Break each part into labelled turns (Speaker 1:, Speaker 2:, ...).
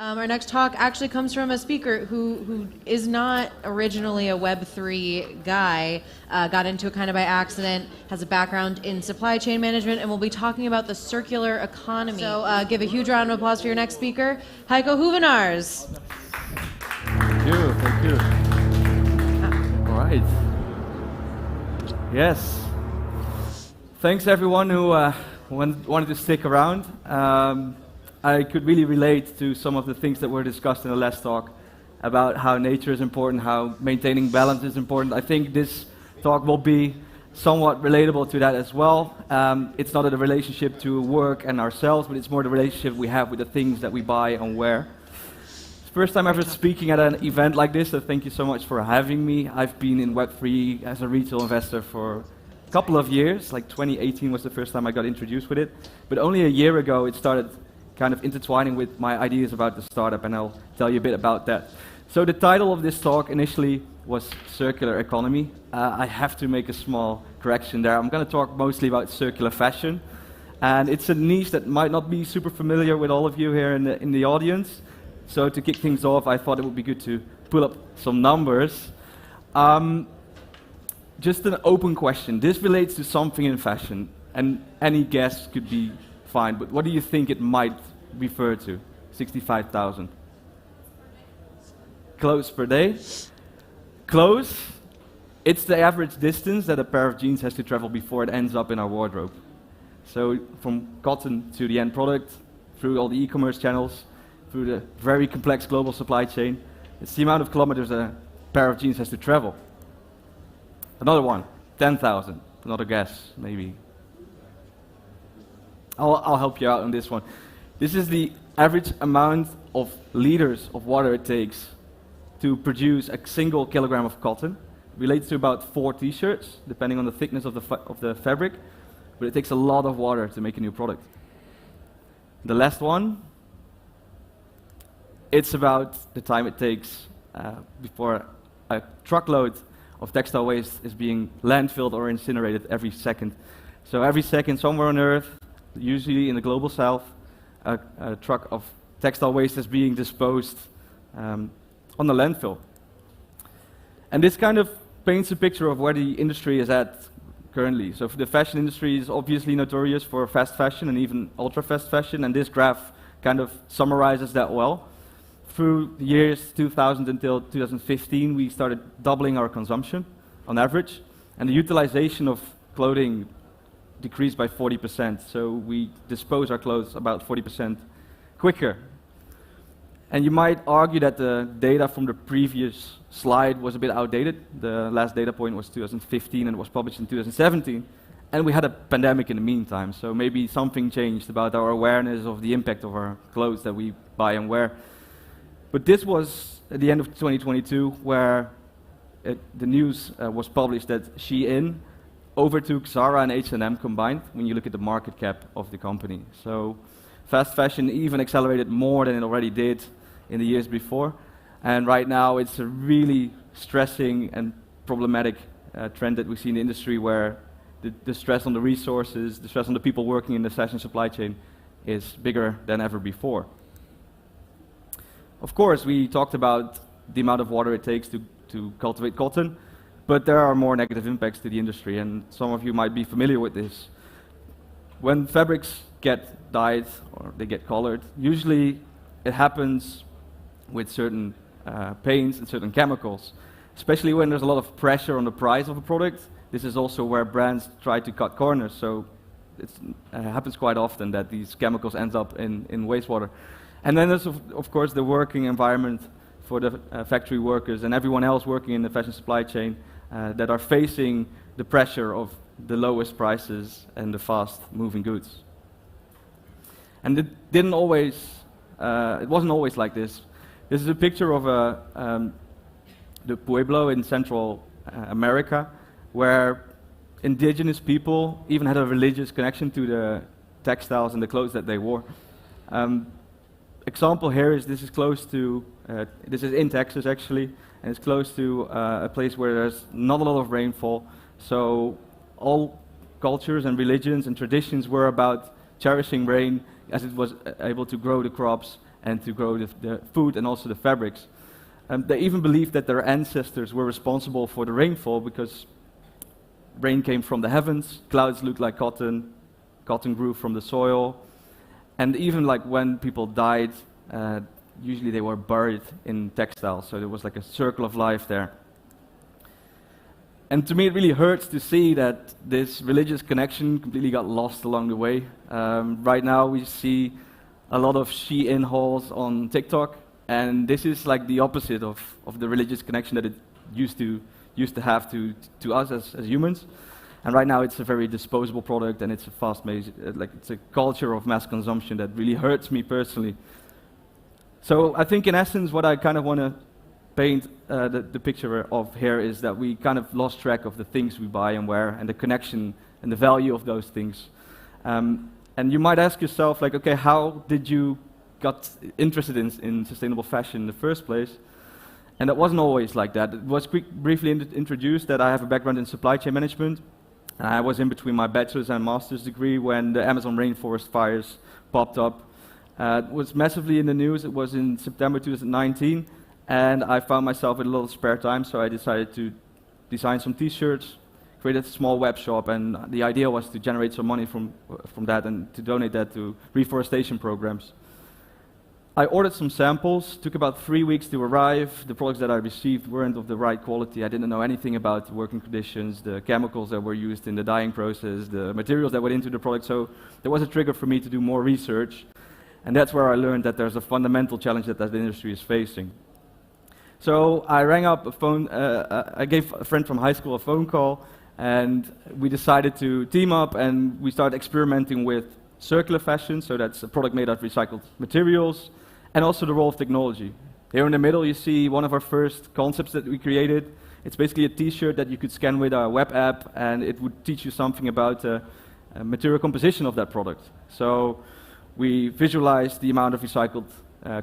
Speaker 1: Our next talk actually comes from a speaker who is not originally a Web3 guy, got into it kind of by accident, has a background in supply chain management, and we'll be talking about the circular economy. So give a huge round of applause for your next speaker, Haiko Huvenaars.
Speaker 2: Thank you. All right. Yes. Thanks everyone who wanted to stick around. I could really relate to some of the things that were discussed in the last talk about how nature is important, how maintaining balance is important. I think this talk will be somewhat relatable to that as well. It's not a relationship to work and ourselves, but it's more the relationship we have with the things that we buy and wear. It's the first time ever speaking at an event like this, so thank you so much for having me. I've been in Web3 as a retail investor for a couple of years, like 2018 was the first time I got introduced with it, but only a year ago it started kind of intertwining with my ideas about the startup, and I'll tell you a bit about that. So the title of this talk initially was Circular Economy. I have to make a small correction there. I'm going to talk mostly about circular fashion, and it's a niche that might not be super familiar with all of you here in the audience. So to kick things off, I thought it would be good to pull up some numbers. Just an open question. This relates to something in fashion, and any guess could be fine, but what do you think it might refer to? 65,000. Clothes per day? Close. It's the average distance that a pair of jeans has to travel before it ends up in our wardrobe. So from cotton to the end product, through all the e-commerce channels, through the very complex global supply chain, it's the amount of kilometers a pair of jeans has to travel. Another one, 10,000. Another guess, maybe. I'll help you out on this one. This is the average amount of liters of water it takes to produce a single kilogram of cotton. It relates to about 4 t-shirts, depending on the thickness of the fabric, but it takes a lot of water to make a new product. The last one, it's about the time it takes before a truckload of textile waste is being landfilled or incinerated every second. So every second, somewhere on Earth, usually in the global south, a truck of textile waste is being disposed on the landfill. And this kind of paints a picture of where the industry is at currently. So the fashion industry is obviously notorious for fast fashion and even ultra fast fashion, and this graph kind of summarizes that well. Through the years 2000 until 2015, we started doubling our consumption on average, and the utilization of clothing decreased by 40%, so we dispose our clothes about 40% quicker. And you might argue that the data from the previous slide was a bit outdated. The last data point was 2015 and it was published in 2017, and we had a pandemic in the meantime, so maybe something changed about our awareness of the impact of our clothes that we buy and wear. But this was at the end of 2022 where the news was published that Shein overtook Zara and H&M combined when you look at the market cap of the company. So fast fashion even accelerated more than it already did in the years before. And right now it's a really stressing and problematic trend that we see in the industry where the stress on the resources, the stress on the people working in the fashion supply chain is bigger than ever before. Of course, we talked about the amount of water it takes to cultivate cotton, but there are more negative impacts to the industry, and some of you might be familiar with this. When fabrics get dyed or they get colored, usually it happens with certain paints and certain chemicals, especially when there's a lot of pressure on the price of a product. This is also where brands try to cut corners, so it happens quite often that these chemicals end up in wastewater. And then there's of course the working environment for the factory workers and everyone else working in the fashion supply chain that are facing the pressure of the lowest prices and the fast-moving goods. And it wasn't always like this. This is a picture of the Pueblo in Central America, where indigenous people even had a religious connection to the textiles and the clothes that they wore. Example here is this is in Texas actually, and it's close to a place where there's not a lot of rainfall, so all cultures and religions and traditions were about cherishing rain as it was able to grow the crops and to grow the food and also the fabrics. They even believed that their ancestors were responsible for the rainfall because rain came from the heavens, clouds looked like cotton, cotton grew from the soil, and even like when people died, usually they were buried in textiles, so there was like a circle of life there. And to me, it really hurts to see that this religious connection completely got lost along the way. Right now, we see a lot of Shein hauls on TikTok, and this is like the opposite of the religious connection that it used to have to us as humans. And right now, it's a very disposable product, and it's a fast-paced, it's a culture of mass consumption that really hurts me personally. So I think, in essence, what I kind of want to paint the picture of here is that we kind of lost track of the things we buy and wear and the connection and the value of those things. And you might ask yourself, like, okay, how did you got interested in sustainable fashion in the first place? And that wasn't always like that. It was briefly introduced that I have a background in supply chain management. I was in between my bachelor's and master's degree when the Amazon rainforest fires popped up. It was massively in the news. It was in September 2019. And I found myself with a little spare time, so I decided to design some t-shirts, created a small web shop, and the idea was to generate some money from that and to donate that to reforestation programs. I ordered some samples, took about 3 weeks to arrive. The products that I received weren't of the right quality. I didn't know anything about the working conditions, the chemicals that were used in the dyeing process, the materials that went into the product, so there was a trigger for me to do more research. And that's where I learned that there's a fundamental challenge that the industry is facing. So I rang up a phone, I gave a friend from high school a phone call, and we decided to team up, and we started experimenting with circular fashion, so that's a product made out of recycled materials, and also the role of technology. Here in the middle you see one of our first concepts that we created. It's basically a t-shirt that you could scan with our web app, and it would teach you something about material composition of that product. So we visualized the amount of recycled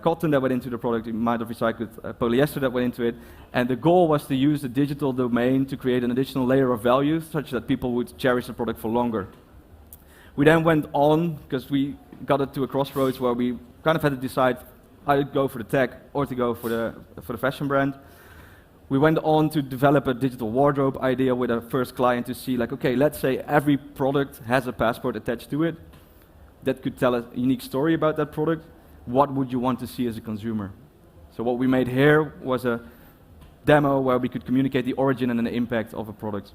Speaker 2: cotton that went into the product, the amount of recycled polyester that went into it, and the goal was to use the digital domain to create an additional layer of value such that people would cherish the product for longer. We then went on, because we got it to a crossroads where we kind of had to decide either go for the tech or to go for the fashion brand. We went on to develop a digital wardrobe idea with our first client to see, like, okay, let's say every product has a passport attached to it that could tell a unique story about that product. What would you want to see as a consumer? So what we made here was a demo where we could communicate the origin and the impact of a product.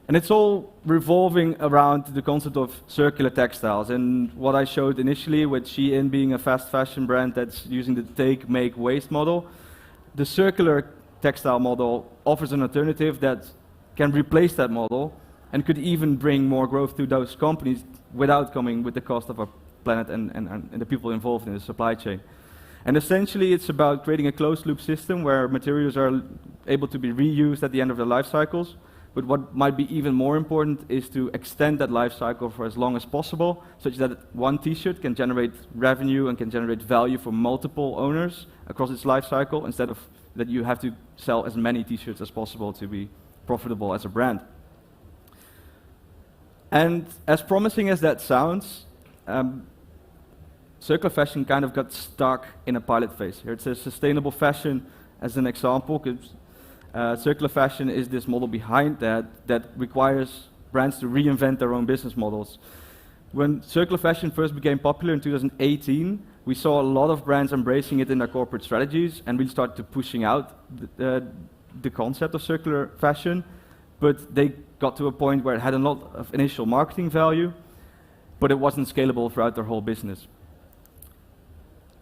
Speaker 2: And it's all revolving around the concept of circular textiles. And what I showed initially with Shein being a fast fashion brand that's using the take, make, waste model, the circular textile model offers an alternative that can replace that model and could even bring more growth to those companies without coming with the cost of a planet and the people involved in the supply chain. And essentially it's about creating a closed loop system where materials are able to be reused at the end of their life cycles, but what might be even more important is to extend that life cycle for as long as possible, such that one t-shirt can generate revenue and can generate value for multiple owners across its life cycle, instead of that you have to sell as many t-shirts as possible to be profitable as a brand. And as promising as that sounds, circular fashion kind of got stuck in a pilot phase. Here it says sustainable fashion as an example, because circular fashion is this model behind that requires brands to reinvent their own business models. When circular fashion first became popular in 2018, we saw a lot of brands embracing it in their corporate strategies and really started to pushing out the concept of circular fashion, but they got to a point where it had a lot of initial marketing value, but it wasn't scalable throughout their whole business.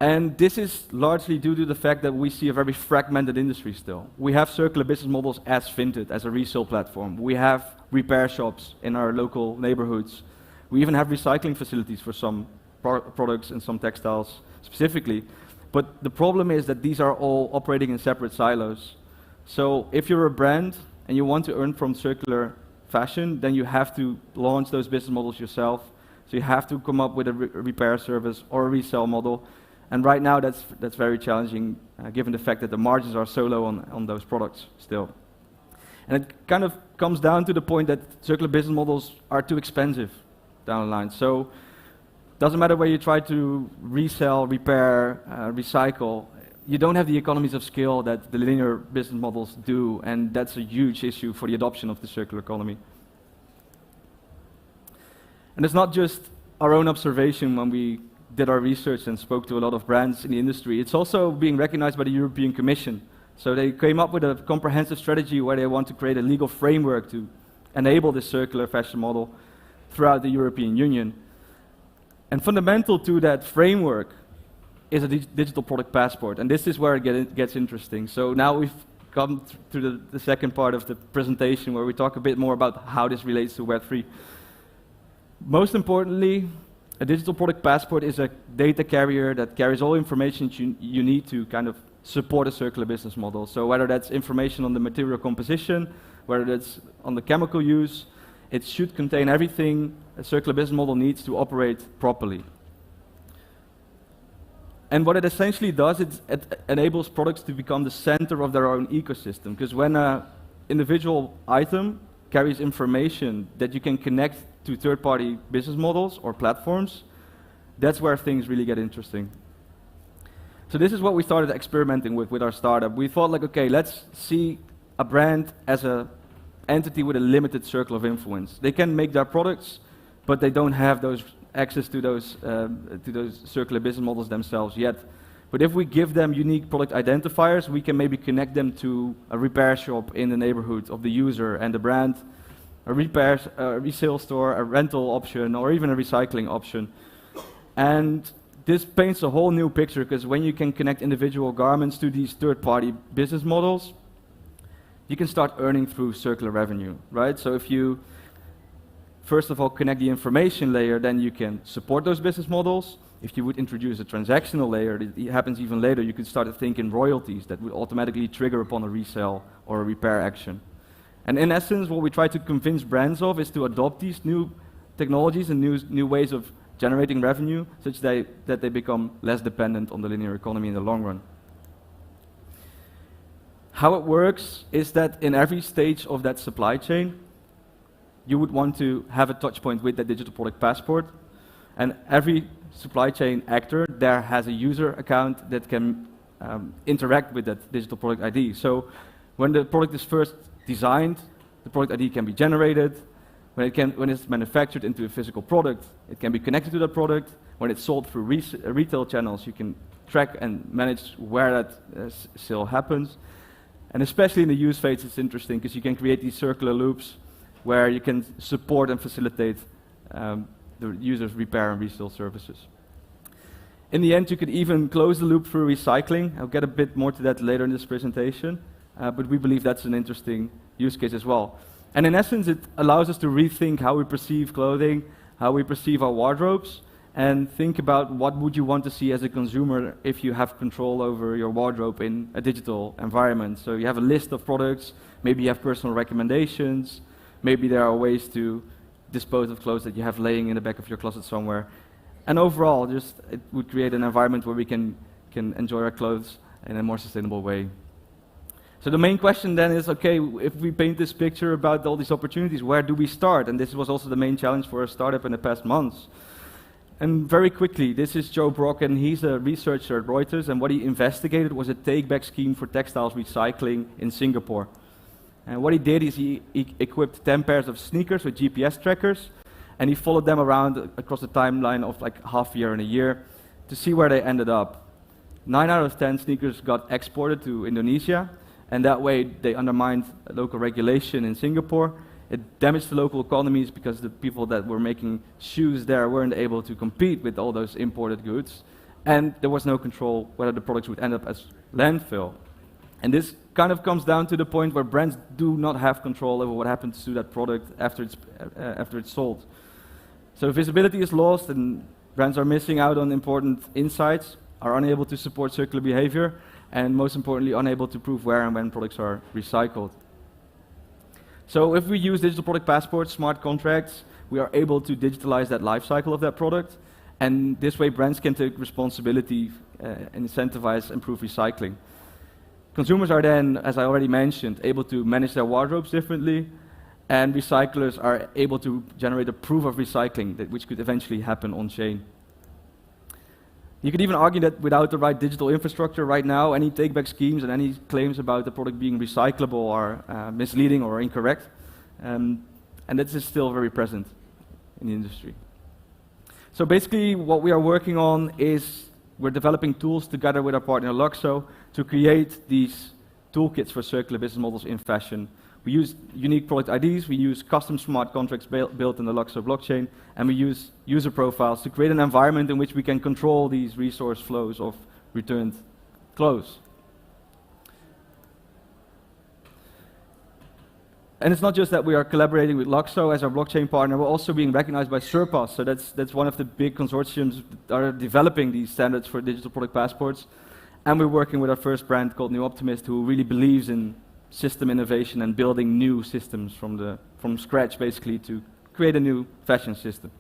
Speaker 2: And this is largely due to the fact that we see a very fragmented industry still. We have circular business models as Vinted, as a resale platform. We have repair shops in our local neighborhoods. We even have recycling facilities for some products and some textiles specifically. But the problem is that these are all operating in separate silos. So if you're a brand and you want to earn from circular fashion, then you have to launch those business models yourself. So you have to come up with a repair service or a resale model. And right now that's very challenging, given the fact that the margins are so low on those products still. And it kind of comes down to the point that circular business models are too expensive down the line. So doesn't matter where you try to resell, repair, recycle, you don't have the economies of scale that the linear business models do, and that's a huge issue for the adoption of the circular economy. And it's not just our own observation when we did our research and spoke to a lot of brands in the industry, it's also being recognized by the European Commission. So they came up with a comprehensive strategy where they want to create a legal framework to enable this circular fashion model throughout the European Union. And fundamental to that framework is a digital product passport, and this is where it gets interesting. So now we've come to the second part of the presentation where we talk a bit more about how this relates to Web3. Most importantly, a digital product passport is a data carrier that carries all information you need to kind of support a circular business model. So whether that's information on the material composition, whether that's on the chemical use, it should contain everything a circular business model needs to operate properly. And what it essentially does, it enables products to become the center of their own ecosystem. Because when an individual item carries information that you can connect to third-party business models or platforms, that's where things really get interesting. So this is what we started experimenting with our startup. We thought like, okay, let's see a brand as an entity with a limited circle of influence. They can make their products, but they don't have those access to those circular business models themselves yet. But if we give them unique product identifiers, we can maybe connect them to a repair shop in the neighborhood of the user and the brand, a resale store, a rental option, or even a recycling option. And this paints a whole new picture, because when you can connect individual garments to these third-party business models, you can start earning through circular revenue, right? So if you, first of all, connect the information layer, then you can support those business models. If you would introduce a transactional layer, it happens even later, you could start to think in royalties that would automatically trigger upon a resale or a repair action. And in essence, what we try to convince brands of is to adopt these new technologies and new ways of generating revenue, such that they become less dependent on the linear economy in the long run. How it works is that in every stage of that supply chain, you would want to have a touch point with that digital product passport, and every supply chain actor there has a user account that can interact with that digital product ID. So when the product is first designed, the product ID can be generated. When it's manufactured into a physical product, it can be connected to that product. When it's sold through retail channels, you can track and manage where that sale happens. And especially in the use phase, it's interesting because you can create these circular loops where you can support and facilitate the user's repair and resale services. In the end, you could even close the loop through recycling. I'll get a bit more to that later in this presentation, but we believe that's an interesting use case as well. And in essence, it allows us to rethink how we perceive clothing, how we perceive our wardrobes, and think about what would you want to see as a consumer if you have control over your wardrobe in a digital environment. So you have a list of products, maybe you have personal recommendations, maybe there are ways to dispose of clothes that you have laying in the back of your closet somewhere. And overall, just it would create an environment where we can enjoy our clothes in a more sustainable way. So the main question then is, okay, if we paint this picture about all these opportunities, where do we start? And this was also the main challenge for a startup in the past months. And very quickly, this is Joe Brock, and he's a researcher at Reuters, and what he investigated was a take-back scheme for textiles recycling in Singapore. And what he did is he equipped 10 pairs of sneakers with GPS trackers, and he followed them around across a timeline of like half a year and a year to see where they ended up. 9 out of 10 sneakers got exported to Indonesia, and that way they undermined local regulation in Singapore. It damaged the local economies because the people that were making shoes there weren't able to compete with all those imported goods, and there was no control whether the products would end up as landfill. And this kind of comes down to the point where brands do not have control over what happens to that product after it's sold. So visibility is lost, and brands are missing out on important insights, are unable to support circular behavior, and most importantly, unable to prove where and when products are recycled. So if we use digital product passports, smart contracts, we are able to digitalize that life cycle of that product, and this way brands can take responsibility and incentivize improved recycling. Consumers are then, as I already mentioned, able to manage their wardrobes differently, and recyclers are able to generate a proof of recycling, which could eventually happen on-chain. You could even argue that without the right digital infrastructure right now, any take-back schemes and any claims about the product being recyclable are misleading or incorrect. And this is still very present in the industry. So basically what we are working on is we're developing tools together with our partner Luxo to create these toolkits for circular business models in fashion. We use unique product IDs, we use custom smart contracts built in the Luxo blockchain, and we use user profiles to create an environment in which we can control these resource flows of returned clothes. And it's not just that we are collaborating with Luxo as our blockchain partner, we're also being recognized by Surpass. So that's one of the big consortiums that are developing these standards for digital product passports. And we're working with our first brand called New Optimist, who really believes in system innovation and building new systems from scratch, basically, to create a new fashion system.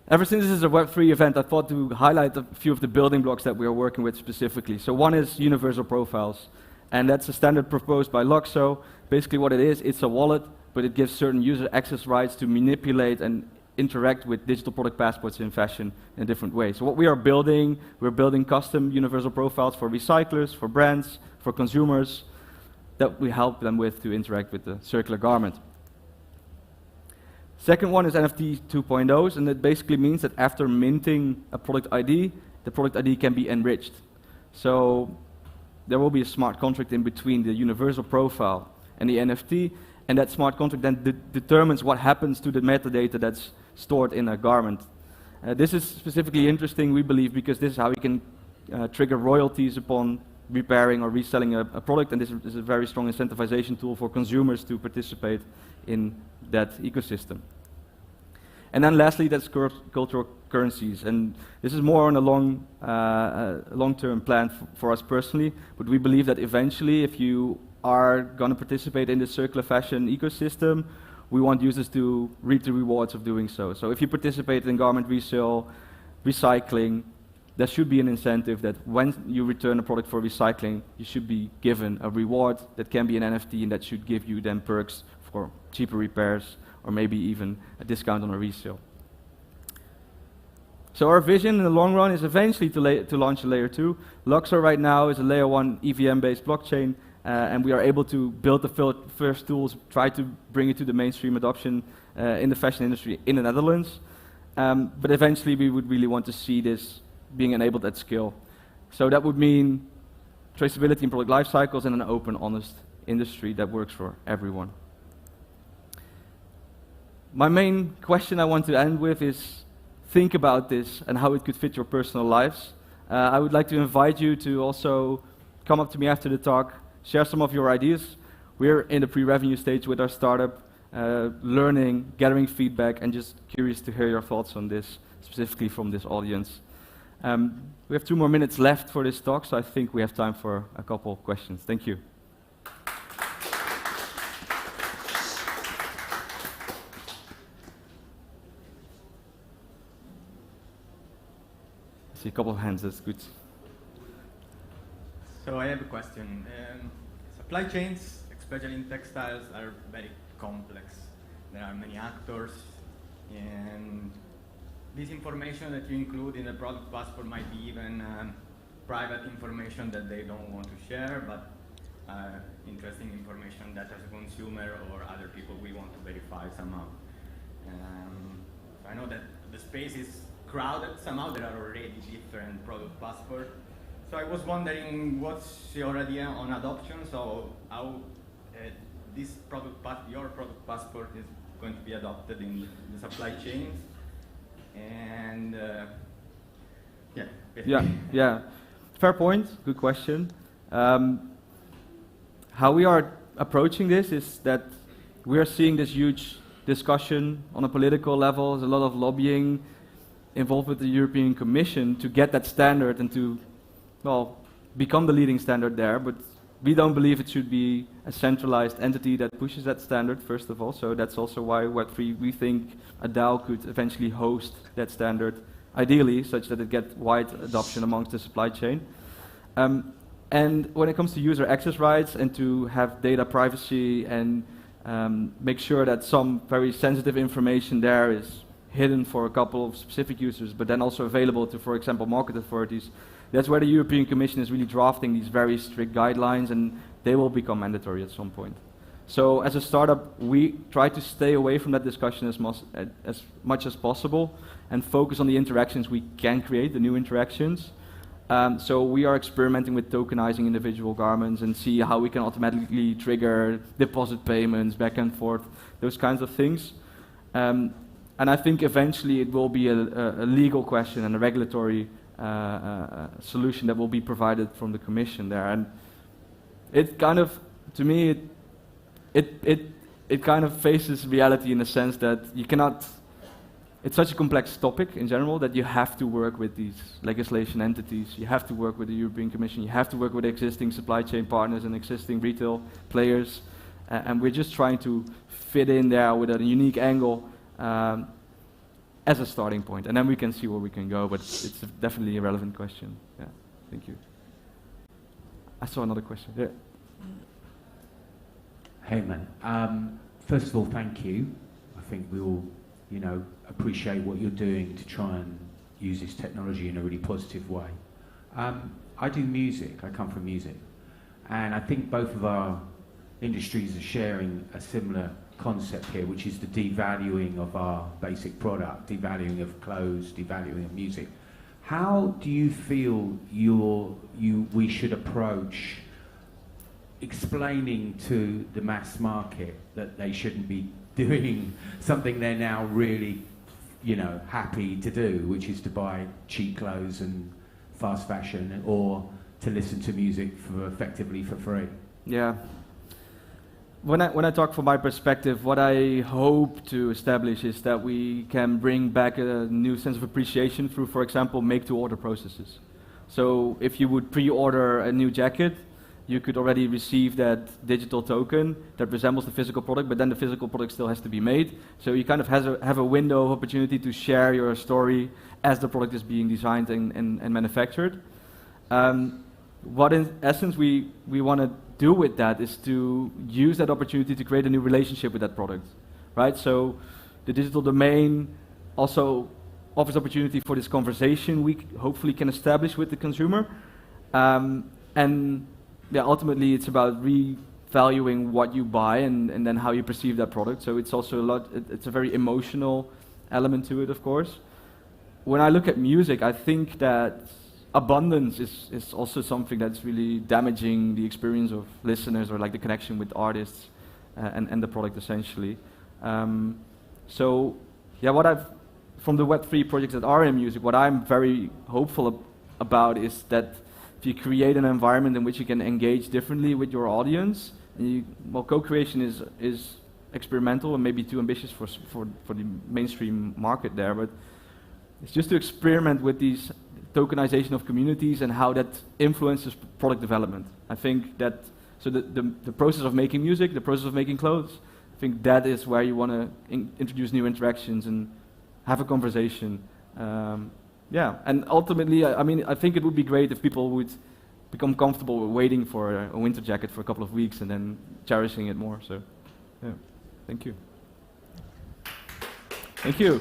Speaker 2: Ever since this is a Web3 event, I thought to highlight a few of the building blocks that we are working with specifically. So one is universal profiles, and that's a standard proposed by Luxo. Basically what it is, it's a wallet, but it gives certain user access rights to manipulate and interact with digital product passports in fashion in a different way. So what we are building, we're building custom universal profiles for recyclers, for brands, for consumers, that we help them with to interact with the circular garment. Second one is NFT 2.0s, and it basically means that after minting a product ID, the product ID can be enriched. So there will be a smart contract in between the universal profile and the NFT, and that smart contract then determines what happens to the metadata that's stored in a garment. This is specifically interesting, we believe, because this is how we can trigger royalties upon repairing or reselling a product, and this is a very strong incentivization tool for consumers to participate in that ecosystem. And then lastly, that's cultural currencies, and this is more on a long-term plan for us personally, but we believe that eventually, if you are going to participate in the circular fashion ecosystem, we want users to reap the rewards of doing so. So if you participate in garment resale, recycling, there should be an incentive that when you return a product for recycling, you should be given a reward that can be an NFT, and that should give you then perks for cheaper repairs or maybe even a discount on a resale. So our vision in the long run is eventually to launch a layer 2. Luxo right now is a layer 1 EVM-based blockchain, and we are able to build the first tools, try to bring it to the mainstream adoption in the fashion industry in the Netherlands. But eventually we would really want to see this being enabled at scale. So that would mean traceability in product life cycles and an open, honest industry that works for everyone. My main question I want to end with is, think about this and how it could fit your personal lives. I would like to invite you to also come up to me after the talk, share some of your ideas. We're in the pre-revenue stage with our startup, learning, gathering feedback, and just curious to hear your thoughts on this, specifically from this audience. We have 2 more minutes left for this talk, so I think we have time for a couple of questions. Thank you. I see a couple of hands, that's good.
Speaker 3: So I have a question. Supply chains, especially in textiles, are very complex. There are many actors, and this information that you include in the product passport might be even private information that they don't want to share, but interesting information that as a consumer or other people we want to verify somehow. I know that the space is crowded somehow. There are already different product passports. So I was wondering, what's your idea on adoption? So how your product passport is going to be adopted in the supply chains? And
Speaker 2: yeah. Fair point. Good question. How we are approaching this is that we are seeing this huge discussion on a political level. There's a lot of lobbying involved with the European Commission to get that standard and to, well, become the leading standard there. But we don't believe it should be a centralized entity that pushes that standard, first of all. So that's also why Web3, we think a DAO could eventually host that standard, ideally, such that it gets wide adoption amongst the supply chain. And when it comes to user access rights and to have data privacy and make sure that some very sensitive information there is hidden for a couple of specific users, but then also available to, for example, market authorities. That's where the European Commission is really drafting these very strict guidelines, and they will become mandatory at some point. So as a startup, we try to stay away from that discussion as much as possible and focus on the interactions we can create, the new interactions. So we are experimenting with tokenizing individual garments and see how we can automatically trigger deposit payments back and forth, those kinds of things. And I think eventually it will be a legal question and a regulatory solution that will be provided from the Commission there. And it kind of, to me, it kind of faces reality in the sense that you cannot. It's such a complex topic in general that you have to work with these legislation entities, you have to work with the European Commission, you have to work with existing supply chain partners and existing retail players, and we're just trying to fit in there with a unique angle as a starting point, and then we can see where we can go, but it's definitely a relevant question. Yeah, thank you. I saw another question. Yeah.
Speaker 4: Hey man, first of all, thank you. I think we all, appreciate what you're doing to try and use this technology in a really positive way. I do music, I come from music, and I think both of our industries are sharing a similar concept here, which is the devaluing of our basic product, devaluing of clothes, devaluing of music. How do you feel we should approach explaining to the mass market that they shouldn't be doing something they're now really happy to do, which is to buy cheap clothes and fast fashion, or to listen to music effectively for free?
Speaker 2: Yeah. When I talk from my perspective, what I hope to establish is that we can bring back a new sense of appreciation through, for example, make-to-order processes. So if you would pre-order a new jacket, you could already receive that digital token that resembles the physical product, but then the physical product still has to be made. So you kind of have a window of opportunity to share your story as the product is being designed and manufactured. What in essence we want to do with that is to use that opportunity to create a new relationship with that product, right? So the digital domain also offers opportunity for this conversation we hopefully can establish with the consumer. And yeah, ultimately it's about revaluing what you buy and then how you perceive that product. So it's also it's a very emotional element to it, of course. When I look at music, I think that abundance is also something that's really damaging the experience of listeners, or like the connection with artists and the product essentially. So yeah, from the Web3 projects that are in music, what I'm very hopeful about is that if you create an environment in which you can engage differently with your audience, and co-creation is experimental and maybe too ambitious for the mainstream market there, but it's just to experiment with these tokenization of communities and how that influences product development. I think that, so the process of making music, the process of making clothes, I think that is where you want to introduce new interactions and have a conversation. Yeah, and ultimately, I think it would be great if people would become comfortable with waiting for a winter jacket for a couple of weeks and then cherishing it more. So, yeah, thank you. Thank you.